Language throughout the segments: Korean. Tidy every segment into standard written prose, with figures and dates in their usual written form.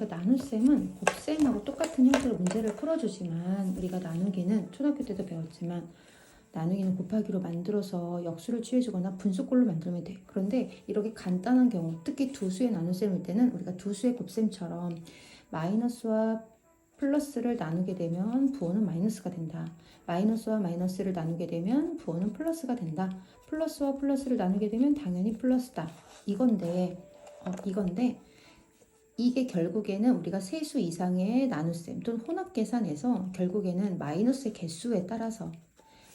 우리가 나눗셈은 곱셈하고 똑같은 형태로 문제를 풀어주지만 우리가 나누기는 초등학교 때도 배웠지만 나누기는 곱하기로 만들어서 역수를 취해주거나 분수꼴로 만들면 돼. 그런데 이렇게 간단한 경우, 특히 두 수의 나눗셈일 때는 우리가 두 수의 곱셈처럼 마이너스와 플러스를 나누게 되면 부호는 마이너스가 된다. 마이너스와 마이너스를 나누게 되면 부호는 플러스가 된다. 플러스와 플러스를 나누게 되면 당연히 플러스다. 이건데 이게 결국에는 우리가 세수 이상의 나눗셈 또는 혼합 계산에서 결국에는 마이너스의 개수에 따라서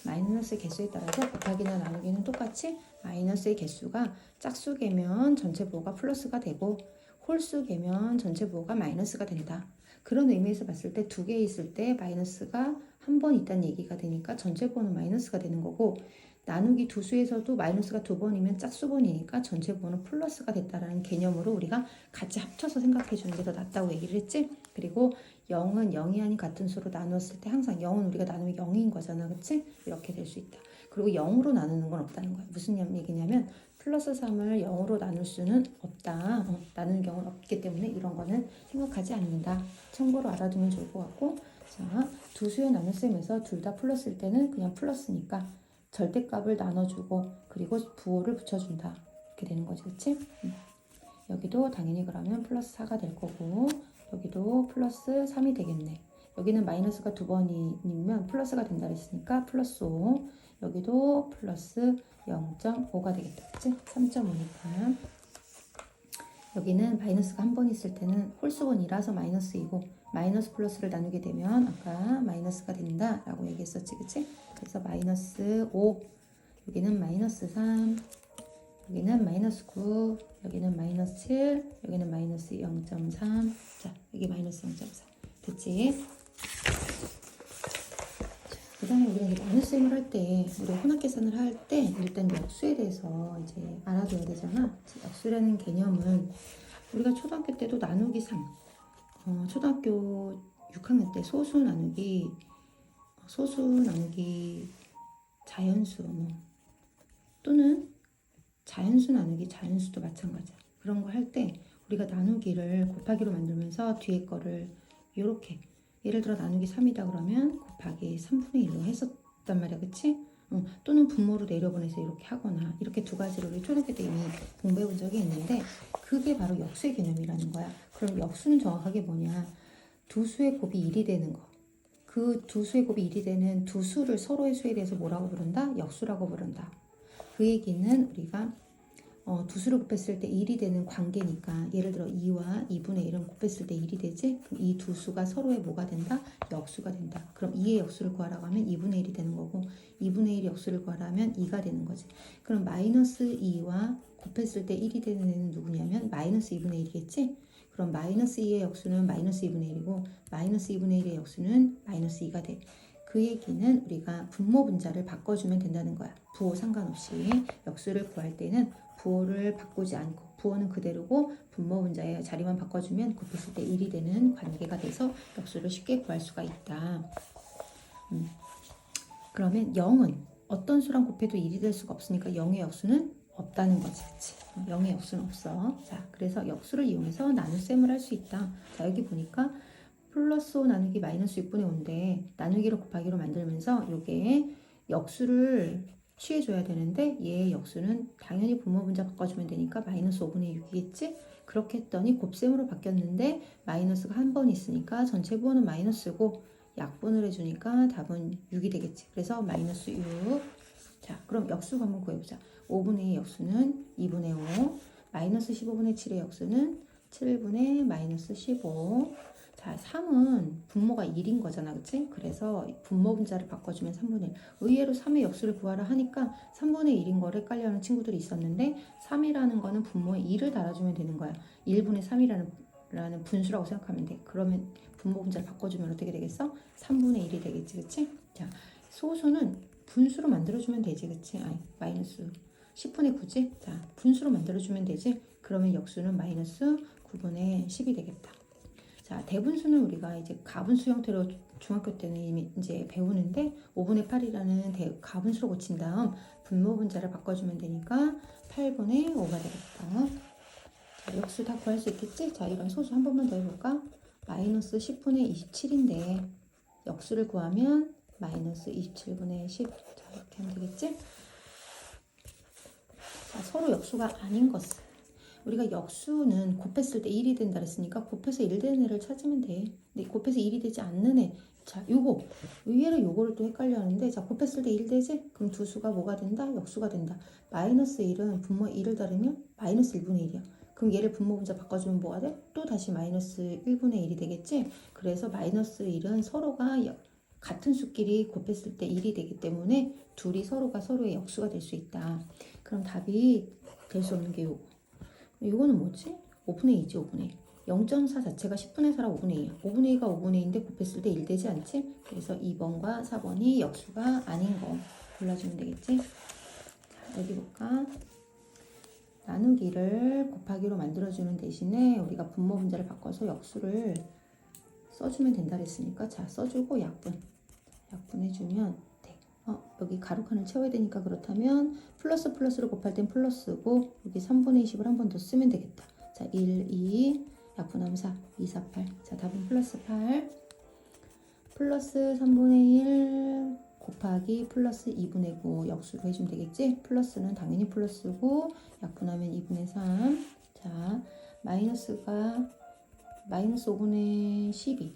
곱하기나 나누기는 똑같이 마이너스의 개수가 짝수 개면 전체 부호가 플러스가 되고 홀수 개면 전체 부호가 마이너스가 된다. 그런 의미에서 봤을 때 두 개 있을 때 마이너스가 한 번 있다는 얘기가 되니까 전체 부호는 마이너스가 되는 거고, 나누기 두 수에서도 마이너스가 두 번이면 짝수번이니까 전체 부호는 플러스가 됐다라는 개념으로 우리가 같이 합쳐서 생각해 주는 게 더 낫다고 얘기를 했지. 그리고 0은 0이 아닌 같은 수로 나눴을 때 항상 0은 우리가 나누면 0인 거잖아, 그치? 이렇게 될 수 있다. 그리고 0으로 나누는 건 없다는 거야. 무슨 얘기냐면 플러스 3을 0으로 나눌 수는 없다. 나누는 경우는 없기 때문에 이런 거는 생각하지 않는다. 참고로 알아두면 좋을 것 같고, 자, 두 수의 나눗셈에서 둘 다 플러스일 때는 그냥 플러스니까 절대값을 나눠주고 그리고 부호를 붙여준다. 이렇게 되는 거지, 그치? 여기도 당연히 그러면 플러스 4가 될 거고, 여기도 플러스 3이 되겠네. 여기는 마이너스가 두 번이면 플러스가 된다 그랬으니까 플러스 5. 여기도 플러스 0.5가 되겠다. 그치? 3.5니까. 여기는 마이너스가 한 번 있을 때는 홀수번이라서 마이너스이고, 마이너스 플러스를 나누게 되면 아까 마이너스가 된다 라고 얘기했었지, 그치? 그래서 마이너스 5, 여기는 마이너스 3, 여기는 마이너스 9, 여기는 마이너스 7, 여기는 마이너스 0.3. 자, 여기 마이너스 0.4. 됐지? 그 다음에 우리가 나눗셈을 할 때, 우리가 혼합계산을 할 때 일단 역수에 대해서 이제 알아둬야 되잖아. 역수라는 개념은 우리가 초등학교 때도 나누기 3, 초등학교 6학년 때 소수 나누기 자연수 또는 자연수 나누기 자연수도 마찬가지야. 그런 거 할 때 우리가 나누기를 곱하기로 만들면서 뒤에 거를 이렇게, 예를 들어 나누기 3이다 그러면 곱하기 3분의 1로 했었단 말이야, 그치? 또는 분모로 내려보내서 이렇게 하거나, 이렇게 두 가지를 우리 초등학교 때 이미 공부해 본 적이 있는데 그게 바로 역수의 개념이라는 거야. 그럼 역수는 정확하게 뭐냐? 두 수의 곱이 1이 되는 거. 그 두 수의 곱이 1이 되는 두 수를 서로의 수에 대해서 뭐라고 부른다? 역수라고 부른다. 그 얘기는 우리가 두 수를 곱했을 때 1이 되는 관계니까, 예를 들어 2와 2분의 1은 곱했을 때 1이 되지? 그럼 이 두 수가 서로의 뭐가 된다? 역수가 된다. 그럼 2의 역수를 구하라고 하면 2분의 1이 되는 거고, 2분의 1의 역수를 구하라면 2가 되는 거지. 그럼 마이너스 2와 곱했을 때 1이 되는 애는 누구냐면 마이너스 2분의 1이겠지? 그럼 마이너스 2의 역수는 마이너스 2분의 1이고 마이너스 2분의 1의 역수는 마이너스 2가 돼. 그 얘기는 우리가 분모 분자를 바꿔주면 된다는 거야. 부호 상관없이 역수를 구할 때는 부호를 바꾸지 않고, 부호는 그대로고 분모 분자의 자리만 바꿔주면 곱했을 때 1이 되는 관계가 돼서 역수를 쉽게 구할 수가 있다. 그러면 0은 어떤 수랑 곱해도 1이 될 수가 없으니까 0의 역수는 없다는 거지, 그치? 0의 역수는 없어. 자, 그래서 역수를 이용해서 나눗셈을 할 수 있다. 자, 여기 보니까 플러스 5 나누기 마이너스 6분의 5인데 나누기로 곱하기로 만들면서 요게 역수를 취해줘야 되는데 얘의 역수는 당연히 분모 분자 바꿔주면 되니까 마이너스 5분의 6이겠지? 그렇게 했더니 곱셈으로 바뀌었는데 마이너스가 한 번 있으니까 전체 부호는 마이너스고 약분을 해주니까 답은 6이 되겠지. 그래서 마이너스 6. 자, 그럼 역수 한번 구해보자. 5분의 2의 역수는 2분의 5, 마이너스 15분의 7의 역수는 7분의 마이너스 15. 자, 3은 분모가 1인 거잖아, 그치? 그래서 분모 분자를 바꿔주면 3분의 1. 의외로 3의 역수를 구하라 하니까 3분의 1인 거를 헷갈려하는 친구들이 있었는데 3이라는 거는 분모에 2를 달아주면 되는 거야. 1분의 3이라는 분수라고 생각하면 돼. 그러면 분모 분자를 바꿔주면 어떻게 되겠어? 3분의 1이 되겠지, 그치? 자, 소수는 분수로 만들어주면 되지, 그치? 아니, 마이너스 10분의 9지? 자, 분수로 만들어주면 되지? 그러면 역수는 마이너스 9분의 10이 되겠다. 자, 대분수는 우리가 이제 가분수 형태로 중학교 때는 이미 이제 배우는데 5분의 8이라는 가분수로 고친 다음 분모 분자를 바꿔주면 되니까 8분의 5가 되겠다. 자, 역수 다 구할 수 있겠지? 자, 이런 소수 한 번만 더 해볼까? 마이너스 10분의 27인데 역수를 구하면 마이너스 27분의 10. 자, 이렇게 하면 되겠지? 자, 서로 역수가 아닌 것은 우리가 역수는 곱했을 때 1이 된다 그랬으니까 곱해서 1 되는 애를 찾으면 돼. 근데 곱해서 1이 되지 않는 애. 자, 요거 의외로 요거를 또 헷갈려 하는데 자, 곱했을 때 1 되지? 그럼 두 수가 뭐가 된다? 역수가 된다. 마이너스 1은 분모 1을 다르면 마이너스 1분의 1이야. 그럼 얘를 분모 분자 바꿔주면 뭐가 돼? 또 다시 마이너스 1분의 1이 되겠지? 그래서 마이너스 1은 서로가 같은 수끼리 곱했을 때 1이 되기 때문에 둘이 서로가 서로의 역수가 될 수 있다. 그럼 답이 될 수 없는 게 요거. 이거는 뭐지? 5분의 2지 5분의 2. 0.4 자체가 10분의 4라 5분의 2야. 5분의 2가 5분의 2인데 곱했을 때 1 되지 않지? 그래서 2번과 4번이 역수가 아닌 거 골라주면 되겠지? 자, 여기 볼까? 나누기를 곱하기로 만들어주는 대신에 우리가 분모 분자를 바꿔서 역수를 써주면 된다 그랬으니까 자, 써주고 약분해주면 돼. 여기 가로칸을 채워야 되니까 그렇다면 플러스 플러스를 곱할 땐 플러스고 여기 3분의 20을 한 번 더 쓰면 되겠다. 자, 1, 2, 약분하면 4, 2, 4, 8. 자, 답은 플러스 8. 플러스 3분의 1 곱하기 플러스 2분의 9 역수로 해주면 되겠지? 플러스는 당연히 플러스고 약분하면 2분의 3. 자, 마이너스가 마이너스 5분의 12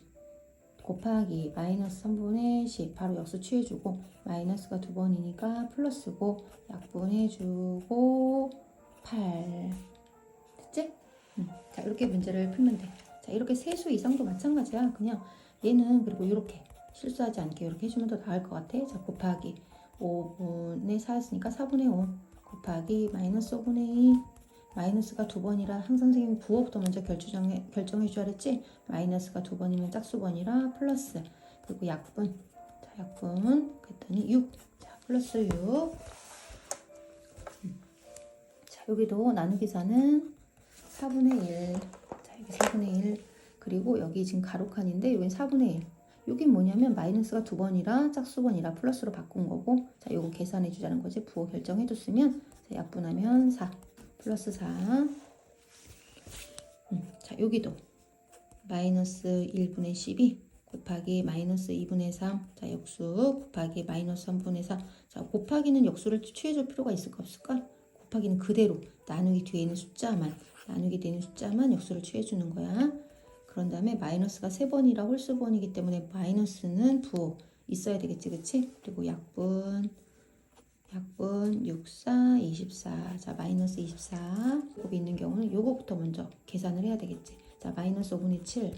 곱하기 마이너스 3분의 10 바로 역수 취해주고 마이너스가 두 번이니까 플러스고 약분해주고 8 됐지? 자, 이렇게 문제를 풀면 돼. 자, 이렇게 세수 이상도 마찬가지야. 그냥 얘는 그리고 이렇게 실수하지 않게 이렇게 해주면 더 나을 것 같아. 자, 곱하기 5분의 4였으니까 4분의 5 곱하기 마이너스 5분의 2 마이너스가 두 번이라 항상 선생님이 부호부터 먼저 결정해 줘야 했지. 마이너스가 두 번이면 짝수번이라 플러스 그리고 약분. 자, 약분 그랬더니 6. 자, 플러스 6. 자, 여기도 나누기사는 4분의 1. 자, 여기 4분의 1. 그리고 여기 지금 가로칸인데 여긴 4분의 1. 여긴 뭐냐면 마이너스가 두 번이라 짝수번이라 플러스로 바꾼 거고 자, 요거 계산해 주자는 거지. 부호 결정해 줬으면 자, 약분하면 4. 플러스 4. 자, 여기도 마이너스 1분의 12 곱하기 마이너스 2분의 3. 자, 역수 곱하기 마이너스 3분의 4. 자, 곱하기는 역수를 취해줄 필요가 있을까 없을까? 곱하기는 그대로 나누기 뒤에 있는 숫자만 역수를 취해주는 거야. 그런 다음에 마이너스가 3번이라 홀수번이기 때문에 마이너스는 부호 있어야 되겠지, 그치? 그리고 약분 6, 4, 24. 자, 마이너스 24. 곱이 있는 경우는 요거부터 먼저 계산을 해야 되겠지. 자, 마이너스 5분의 7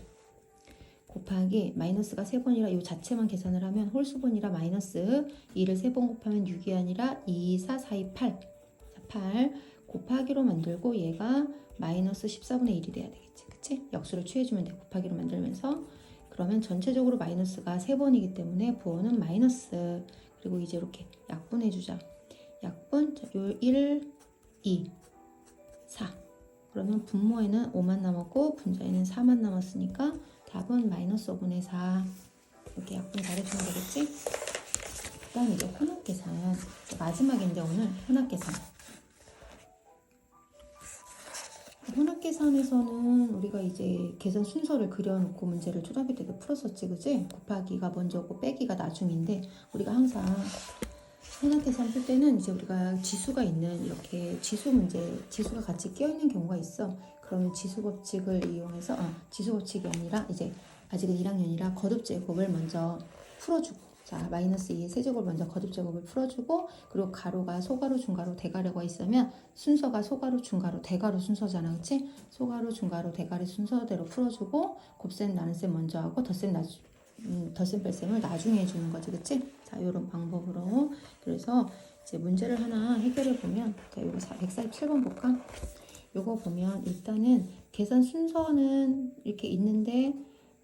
곱하기 마이너스가 3번이라 요 자체만 계산을 하면 홀수번이라 마이너스 2를 3번 곱하면 6이 아니라 2, 4, 4, 2, 8. 자, 8 곱하기로 만들고 얘가 마이너스 14분의 1이 돼야 되겠지. 그치? 역수를 취해주면 돼. 곱하기로 만들면서. 그러면 전체적으로 마이너스가 3번이기 때문에 부호는 마이너스. 그리고 이제 이렇게 약분해주자. 약분, 자, 요 1, 2, 4. 그러면 분모에는 5만 남았고 분자에는 4만 남았으니까 답은 마이너스 5분의 4. 이렇게 약분 잘해주면 되겠지? 그 다음 이제 혼합계산. 마지막인데 오늘 혼합계산. 혼합계산에서는 우리가 이제 계산 순서를 그려놓고 문제를 초등학교 때도 풀었었지, 그지? 곱하기가 먼저고 빼기가 나중인데 우리가 항상 혼합계산 풀 때는 이제 우리가 지수가 있는 이렇게 지수 문제, 지수가 같이 끼어있는 경우가 있어. 그러면 지수 법칙을 이용해서 지수 법칙이 아니라 이제 아직은 1학년이라 거듭 제곱을 먼저 풀어주고 자, 마이너스 2의 세제곱을 먼저 거듭 제곱을 풀어주고 그리고 가로가 소가로, 중가로, 대가로가 있으면 순서가 소가로, 중가로, 대가로 순서잖아, 그치? 소가로, 중가로, 대가로 순서대로 풀어주고 곱셈, 나눗셈 먼저 하고 덧셈, 뺄셈을 나중에 해주는 거지, 그치? 자, 요런 방법으로. 그래서 이제 문제를 하나 해결해 보면 자, 요거 147번 볼까? 요거 보면 일단은 계산 순서는 이렇게 있는데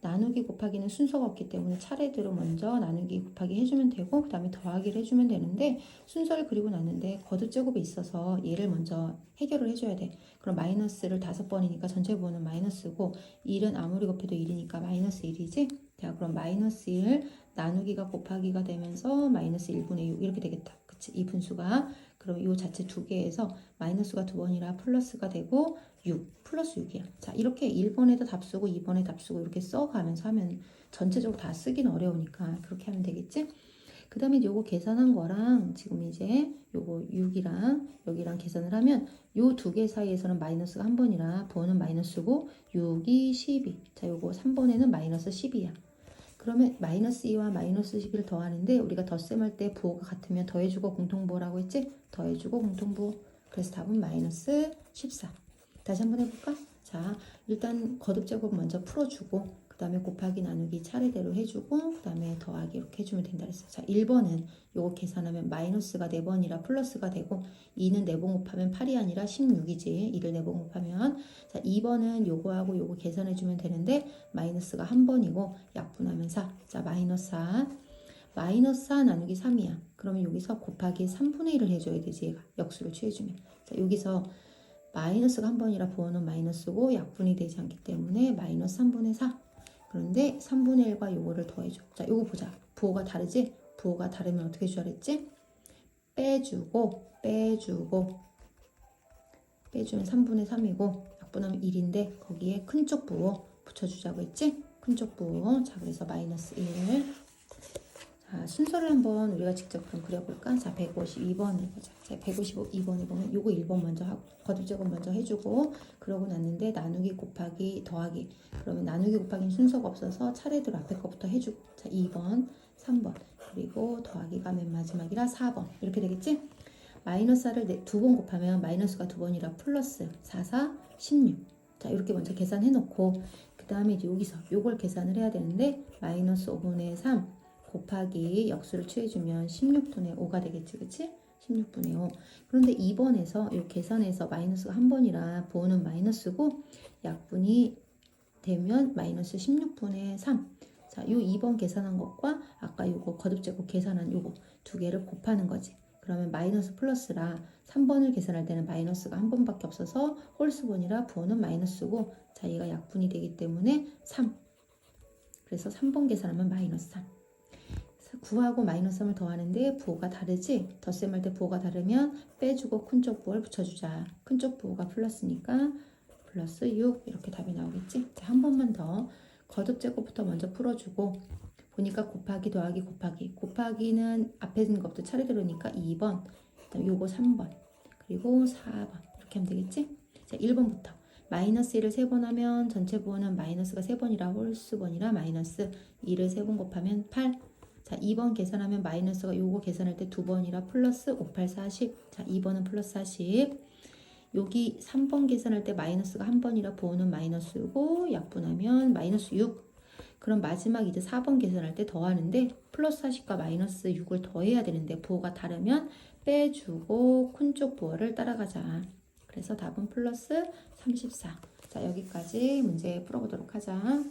나누기 곱하기는 순서가 없기 때문에 차례대로 먼저 나누기 곱하기 해주면 되고 그 다음에 더하기를 해주면 되는데 순서를 그리고 났는데 거듭 제곱이 있어서 얘를 먼저 해결을 해줘야 돼. 그럼 마이너스를 5번이니까 전체 부호는 마이너스고 1은 아무리 곱해도 1이니까 마이너스 1이지? 자, 그럼 마이너스 1 나누기가 곱하기가 되면서 마이너스 1분의 6 이렇게 되겠다. 그치? 이 분수가. 그럼 이 자체 두 개에서 마이너스가 두 번이라 플러스가 되고 6 플러스 6이야. 자, 이렇게 1번에도 답 쓰고 2번에 답 쓰고 이렇게 써가면서 하면 전체적으로 다 쓰긴 어려우니까 그렇게 하면 되겠지? 그 다음에 요거 계산한 거랑 지금 이제 요거 6이랑 여기랑 계산을 하면 요 두 개 사이에서는 마이너스가 한 번이라 부호는 마이너스고 6이 12. 자, 요거 3번에는 마이너스 10이야. 그러면 마이너스 2와 마이너스 11을 더하는데 우리가 덧셈할 때 부호가 같으면 더해주고 공통부호라고 했지? 더해주고 공통부호. 그래서 답은 마이너스 14. 다시 한번 해볼까? 자, 일단 거듭제곱 먼저 풀어주고 그 다음에 곱하기 나누기 차례대로 해주고 그 다음에 더하기 이렇게 해주면 된다 그랬어. 자, 1번은 요거 계산하면 마이너스가 4번이라 플러스가 되고 2는 4번 곱하면 8이 아니라 16이지. 2를 4번 곱하면. 자, 2번은 요거하고 요거 계산해주면 되는데 마이너스가 한 번이고 약분하면 4. 자, 마이너스 4. 마이너스 4 나누기 3이야. 그러면 여기서 곱하기 3분의 1을 해줘야 되지. 얘가 역수를 취해주면. 자, 여기서 마이너스가 한 번이라 부호는 마이너스고 약분이 되지 않기 때문에 마이너스 3분의 4. 그런데 3분의 1과 요거를 더해줘. 자, 요거 보자. 부호가 다르지? 부호가 다르면 어떻게 해주라 했지? 빼주면 3분의 3이고 약분하면 1인데 거기에 큰쪽 부호 붙여주자고 했지? 큰쪽 부호. 자, 그래서 마이너스 1. 자, 순서를 한번 우리가 직접 그럼 그려볼까? 자, 152번을 보자. 자, 152번에 보면 요거 1번 먼저 하고 거듭제곱 먼저 해주고 그러고 났는데 나누기 곱하기 더하기. 그러면 나누기 곱하기는 순서가 없어서 차례대로 앞에 거부터 해주고. 자, 2번, 3번 그리고 더하기가 맨 마지막이라 4번 이렇게 되겠지? 마이너스 4를 두 번 곱하면 마이너스가 두 번이라 플러스 4, 4, 16. 자, 이렇게 먼저 계산해 놓고 그 다음에 이제 여기서 요걸 계산을 해야 되는데 마이너스 5분의 3 곱하기 역수를 취해주면 16분의 5가 되겠지, 그치? 16분의 5. 그런데 2번에서 이 계산에서 마이너스가 한 번이라 부호는 마이너스고 약분이 되면 마이너스 16분의 3. 자, 요 2번 계산한 것과 아까 요거 거듭제곱 계산한 요거 두 개를 곱하는 거지. 그러면 마이너스 플러스라 3번을 계산할 때는 마이너스가 한 번밖에 없어서 홀수번이라 부호는 마이너스고 자, 얘가 약분이 되기 때문에 3. 그래서 3번 계산하면 마이너스 3. 9하고 마이너스 3을 더하는데 부호가 다르지? 덧셈할 때 부호가 다르면 빼주고 큰쪽 부호를 붙여주자. 큰쪽 부호가 플러스니까 플러스 6 이렇게 답이 나오겠지? 자, 한 번만 더 거듭제곱부터 먼저 풀어주고 보니까 곱하기 더하기 곱하기는 앞에 있는 것부터 차례대로니까 2번 그다음 요거 3번 그리고 4번 이렇게 하면 되겠지? 자, 1번부터 마이너스 1을 3번 하면 전체 부호는 마이너스가 3번이라 홀수번이라 마이너스 2를 3번 곱하면 8. 자, 2번 계산하면 마이너스가 요거 계산할 때 2번이라 플러스 5, 8, 40. 자, 2번은 플러스 40. 여기 3번 계산할 때 마이너스가 한 번이라 부호는 마이너스고 약분하면 마이너스 6. 그럼 마지막 이제 4번 계산할 때 더하는데 플러스 40과 마이너스 6을 더해야 되는데 부호가 다르면 빼주고 큰쪽 부호를 따라가자. 그래서 답은 플러스 34. 자, 여기까지 문제 풀어보도록 하자.